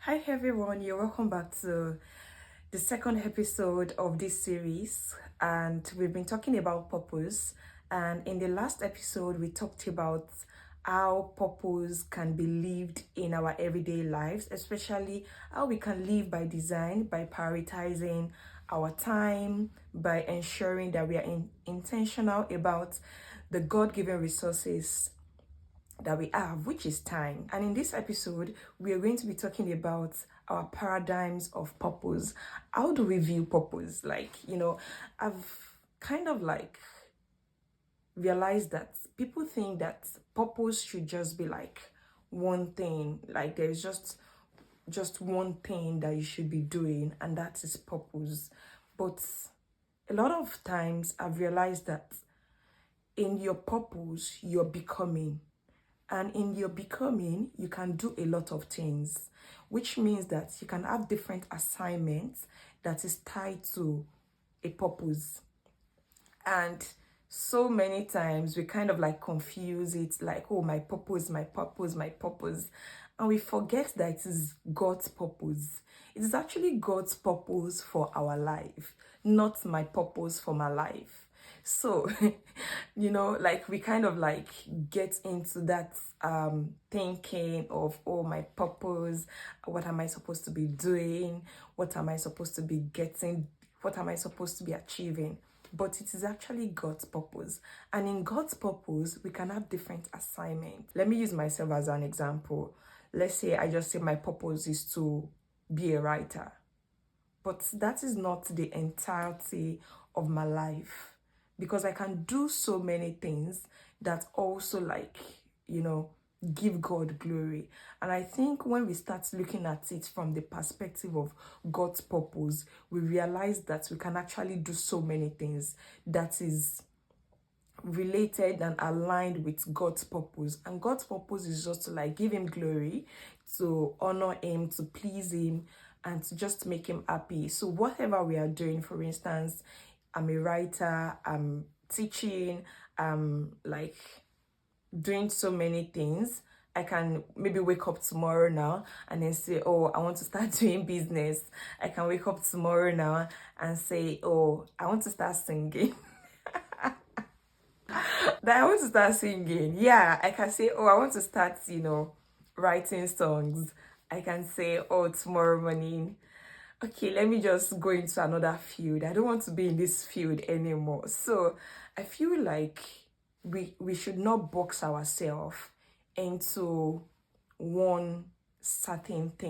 Hi everyone, you're welcome back to the second episode of this series, and we've been talking about purpose. And in the last episode, we talked about how purpose can be lived in our everyday lives, especially how we can live by design, by prioritizing our time, by ensuring that we are intentional about the God-given resources that we have, which is time. And in this episode, we are going to be talking about our paradigms of purpose. How do we view purpose? I've kind of realized that people think that purpose should just be like one thing, like there's just one thing that you should be doing, and that is purpose. But a lot of times I've realized that in your purpose, you're becoming. And in your becoming, you can do a lot of things, which means that you can have different assignments that is tied to a purpose. And so many times we kind of confuse it like, oh, my purpose, my purpose, my purpose. And we forget that it is God's purpose. It is actually God's purpose for our life, not my purpose for my life. So, we kind of get into that thinking of, oh, my purpose, what am I supposed to be doing? What am I supposed to be getting? What am I supposed to be achieving? But it is actually God's purpose. And in God's purpose, we can have different assignments. Let me use myself as an example. Let's say I just say my purpose is to be a writer. But that is not the entirety of my life, because I can do so many things that also give God glory. And I think when we start looking at it from the perspective of God's purpose, we realize that we can actually do so many things that is related and aligned with God's purpose. And God's purpose is just to give him glory, to honor him, to please him, and to just make him happy. So whatever we are doing, for instance, I'm a writer, I'm teaching, I'm doing so many things. I can maybe wake up tomorrow now and then say, oh, I want to start doing business. I can wake up tomorrow now and say, oh, I want to start singing. That I want to start singing. Yeah, I can say, oh, I want to start, writing songs. I can say, oh, tomorrow morning, okay, let me just go into another field. I don't want to be in this field anymore. So I feel like we should not box ourselves into one certain thing.